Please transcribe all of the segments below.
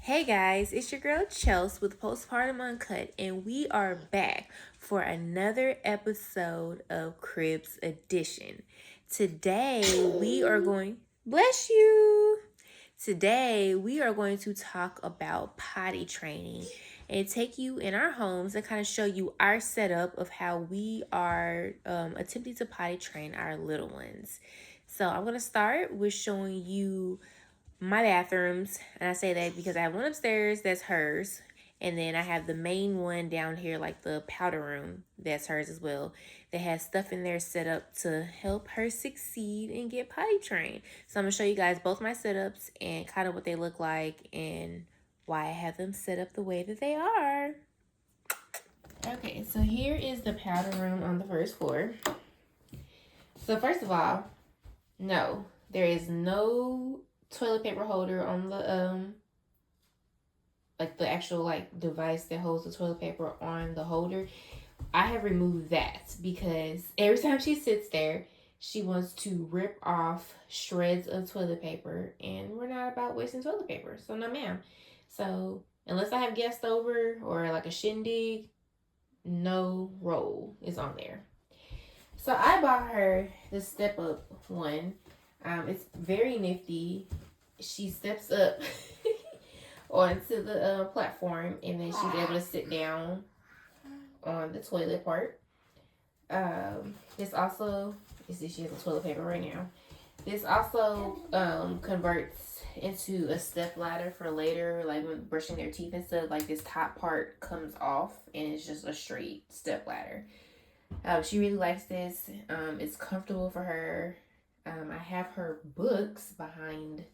Hey guys, it's your girl Chelsea with Postpartum Uncut, and we are back for another episode of Cribs Edition. Today we are going, bless you. Today we are going to talk about potty training and take you in our homes and kind of show you our setup of how we are attempting to potty train our little ones. So I'm going to start with showing you my bathrooms, and I say that because I have one upstairs that's hers, and then I have the main one down here, like the powder room, that's hers as well, that has stuff in there set up to help her succeed and get potty trained. So I'm gonna show you guys both my setups and kind of what they look like and why I have them set up the way that they are. Okay, so here is the powder room on the first floor. So first of all, no, there is no toilet paper holder on the like the actual like device that holds the toilet paper on the holder. I have removed that because every time she sits there, she wants to rip off shreds of toilet paper, and we're not about wasting toilet paper. So no ma'am. So unless I have guests over or like a shindig, no roll is on there. So I bought her the step up one. It's very nifty. She steps up onto the platform, and then she's able to sit down on the toilet part. This also, you see, she has a toilet paper right now. This also converts into a step ladder for later, like when brushing their teeth and stuff. Like this top part comes off, and it's just a straight step ladder. She really likes this. It's comfortable for her. I have her books behind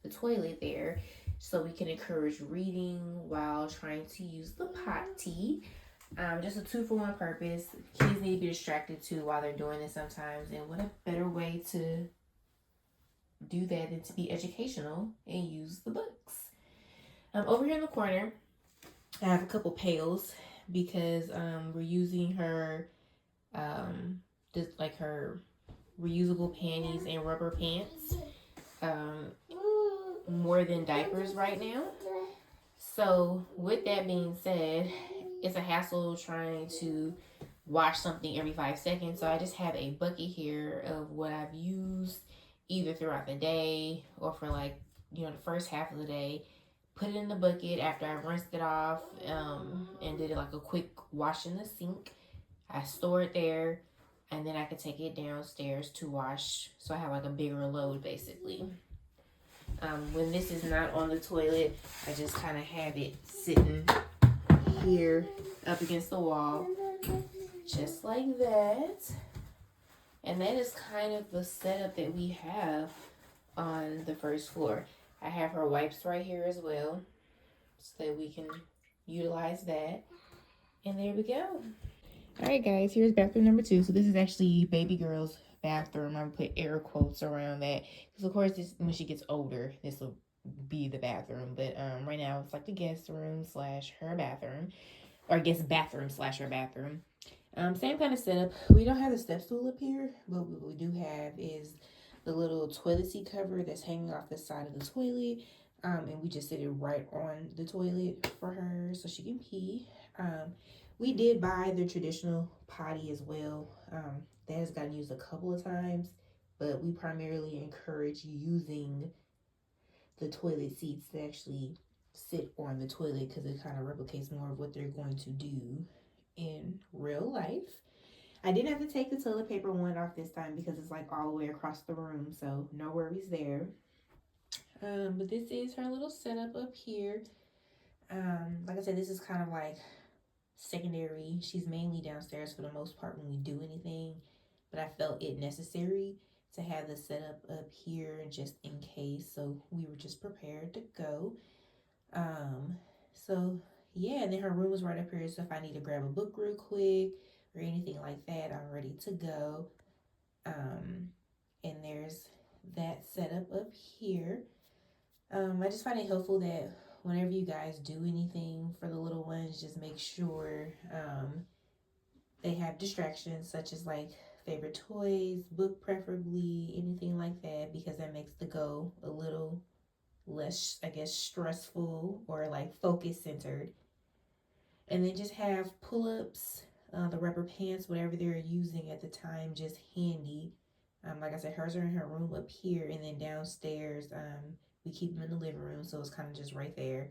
the toilet there so we can encourage reading while trying to use the potty. Just a 2-for-1 purpose. Kids need to be distracted too while they're doing this sometimes, and what a better way to do that than to be educational and use the books. Over here in the corner, I have a couple pails because we're using her just like her reusable panties and rubber pants more than diapers right now. So with that being said, it's a hassle trying to wash something every 5 seconds. So I just have a bucket here of what I've used either throughout the day or for like, the first half of the day. Put it in the bucket after I rinsed it off and did it like a quick wash in the sink. I store it there, and then I can take it downstairs to wash. So I have like a bigger load basically. When this is not on the toilet, I just kind of have it sitting here up against the wall, just like that. And that is kind of the setup that we have on the first floor. I have her wipes right here as well, so that we can utilize that. And there we go. All right, guys, here's bathroom number 2. So this is actually baby girl's bathroom. I'm gonna put air quotes around that because, of course, this when she gets older, this will be the bathroom. But right now, it's like the guest room slash her bathroom, or guest bathroom slash her bathroom. Same kind of setup. We don't have the step stool up here, but what we do have is the little toilet seat cover that's hanging off the side of the toilet. And we just sit it right on the toilet for her so she can pee. We did buy the traditional potty as well. That has gotten used a couple of times, but we primarily encourage using the toilet seats to actually sit on the toilet because it kind of replicates more of what they're going to do in real life. I didn't have to take the toilet paper one off this time because it's like all the way across the room, so no worries there. But this is her little setup up here. Like I said, this is kind of like secondary. She's mainly downstairs for the most part when we do anything, but I felt it necessary to have the setup up here just in case, so we were just prepared to go. So yeah, and then her room is right up here, so if I need to grab a book real quick or anything like that, I'm ready to go. And there's that setup up here. I just find it helpful that whenever you guys do anything for the little ones, just make sure they have distractions such as like favorite toys, book preferably, anything like that, because that makes the go a little less, I guess, stressful or like focus centered. And then just have pull-ups, the rubber pants, whatever they're using at the time, just handy. Like I said, hers are in her room up here, and then downstairs, we keep them in the living room, so it's kind of just right there.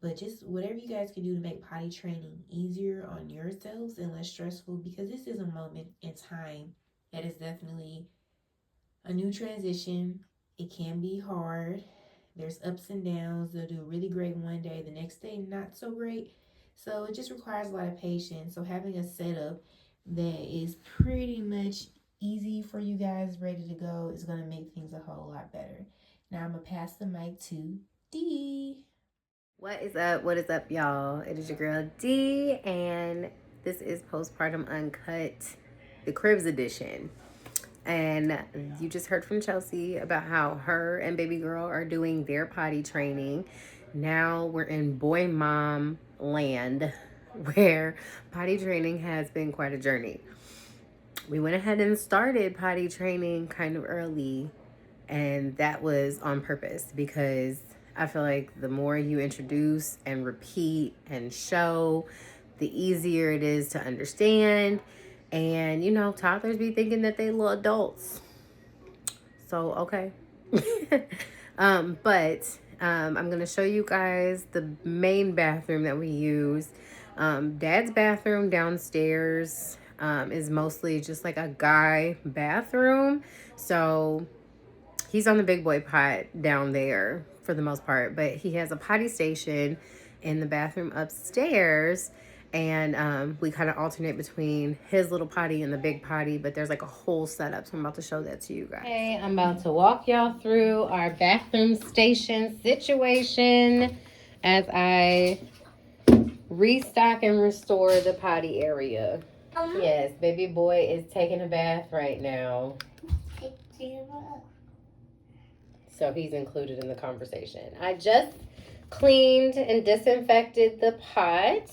But just whatever you guys can do to make potty training easier on yourselves and less stressful, because this is a moment in time that is definitely a new transition. It can be hard. There's ups and downs. They'll do really great one day, the next day not so great. So it just requires a lot of patience. So having a setup that is pretty much easy for you guys, ready to go, is going to make things a whole lot better. Now I'm going to pass the mic to Dee. What is up? What is up, y'all? It is your girl D, and this is Postpartum Uncut, the Cribs edition. And you just heard from Chelsea about how her and baby girl are doing their potty training. Now we're in boy mom land, where potty training has been quite a journey. We went ahead and started potty training kind of early, and that was on purpose because I feel like the more you introduce and repeat and show, the easier it is to understand. And, you know, toddlers be thinking that they little adults. So, okay. I'm going to show you guys the main bathroom that we use. Dad's bathroom downstairs is mostly just like a guy bathroom. So he's on the big boy pot down there for the most part, but he has a potty station in the bathroom upstairs, and we kind of alternate between his little potty and the big potty, but there's like a whole setup, so I'm about to show that to you guys. Okay, I'm about to walk y'all through our bathroom station situation as I restock and restore the potty area. Yes, baby boy is taking a bath right now. So he's included in the conversation. I just cleaned and disinfected the pot.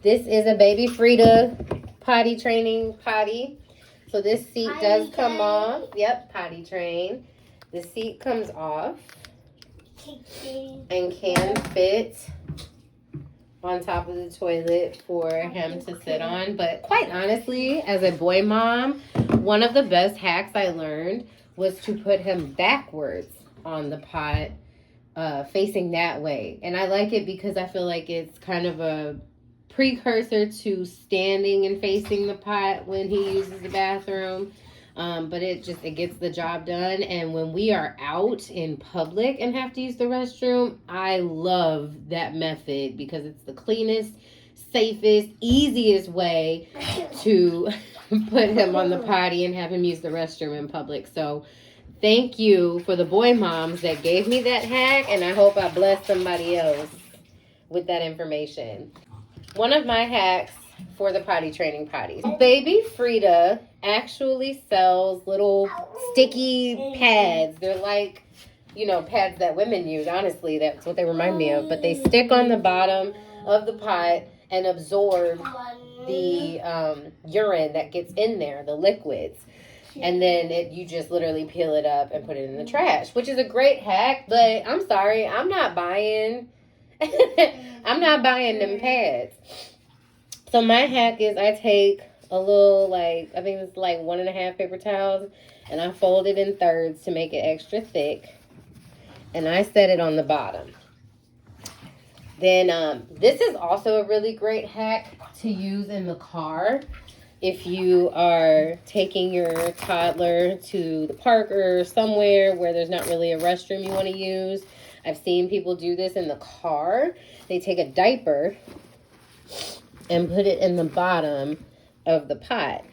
This is a baby Frida potty training potty. So this seat does come off. Yep, potty train. The seat comes off and can fit on top of the toilet for him to sit on. But quite honestly, as a boy mom, one of the best hacks I learned was to put him backwards on the pot, facing that way. And I like it because I feel like it's kind of a precursor to standing and facing the pot when he uses the bathroom. But it gets the job done. And when we are out in public and have to use the restroom, I love that method because it's the cleanest, safest, easiest way to put him on the potty and have him use the restroom in public. So thank you for the boy moms that gave me that hack, and I hope I bless somebody else with that information. One of my hacks for the potty training potties. Baby Frida actually sells little sticky pads. They're like, you know, pads that women use. Honestly, that's what they remind me of. But they stick on the bottom of the pot and absorb the urine that gets in there, the liquids. And then you just literally peel it up and put it in the trash, which is a great hack. But I'm sorry, I'm not buying them pads. So my hack is I take a little, I think it's 1.5 paper towels, and I fold it in thirds to make it extra thick. And I set it on the bottom. Then this is also a really great hack to use in the car. If you are taking your toddler to the park or somewhere where there's not really a restroom you want to use, I've seen people do this in the car. They take a diaper and put it in the bottom of the pot.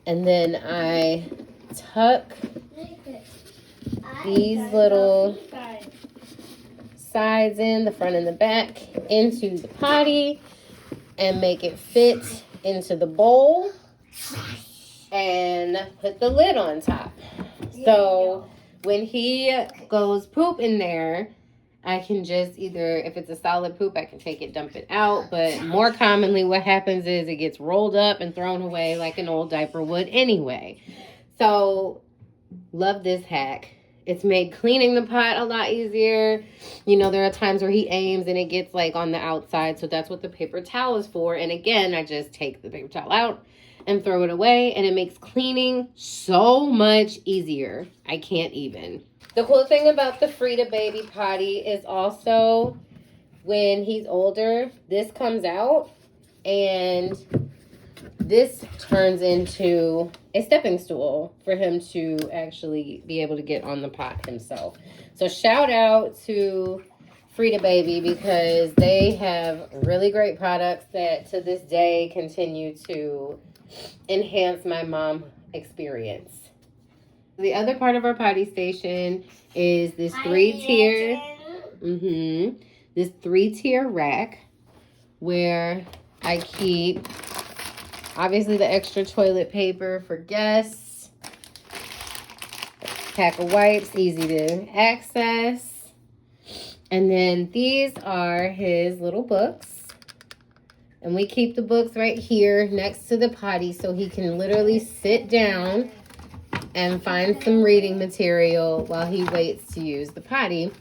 And then I tuck these little sides in, the front and the back, into the potty and make it fit into the bowl and put the lid on top. So when he goes poop in there, I can just either, if it's a solid poop, I can take it, dump it out. But more commonly what happens is it gets rolled up and thrown away like an old diaper would anyway. So love this hack. It's made cleaning the pot a lot easier. You know, there are times where he aims and it gets like on the outside. So that's what the paper towel is for. And again, I just take the paper towel out and throw it away. And it makes cleaning so much easier. I can't even. The cool thing about the Frida baby potty is also when he's older, this comes out and this turns into a stepping stool for him to actually be able to get on the pot himself. So shout out to Frida Baby because they have really great products that to this day continue to enhance my mom experience. The other part of our potty station is this three-tier rack where I keep obviously the extra toilet paper for guests, pack of wipes, easy to access. And then these are his little books. And we keep the books right here next to the potty so he can literally sit down and find some reading material while he waits to use the potty.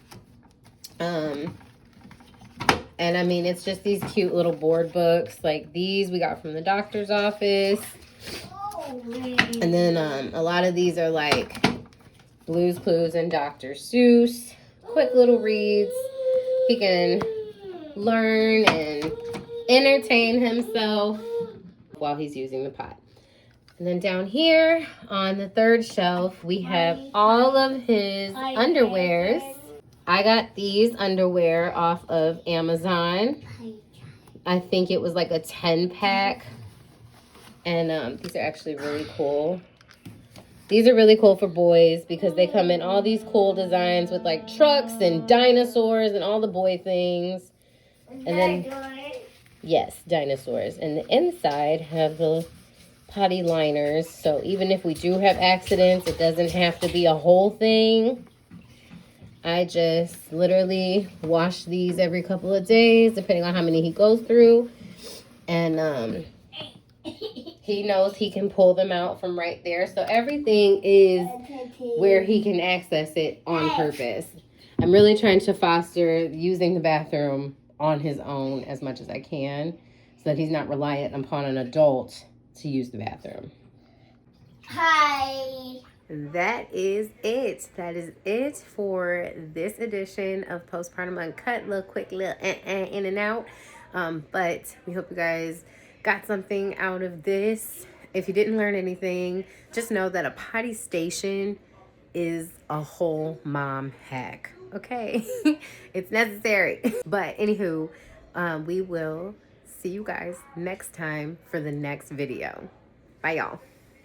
And I mean, it's just these cute little board books. Like these we got from the doctor's office. And then a lot of these are like Blue's Clues and Dr. Seuss. Quick little reads. He can learn and entertain himself while he's using the pot. And then down here on the third shelf, we have all of his underwears. I got these underwear off of Amazon. I think it was like a 10-pack. And these are actually really cool. These are really cool for boys because they come in all these cool designs with like trucks and dinosaurs and all the boy things. And then, yes, dinosaurs. And the inside have the potty liners. So even if we do have accidents, it doesn't have to be a whole thing. I just literally wash these every couple of days, depending on how many he goes through. And he knows he can pull them out from right there. So everything is where he can access it on purpose. I'm really trying to foster using the bathroom on his own as much as I can so that he's not reliant upon an adult to use the bathroom. Hi. That is it. That is it for this edition of Postpartum Uncut. Little quick little in and out. But we hope you guys got something out of this. If you didn't learn anything, just know that a potty station is a whole mom hack. Okay? It's necessary. But anywho, we will see you guys next time for the next video. Bye, y'all.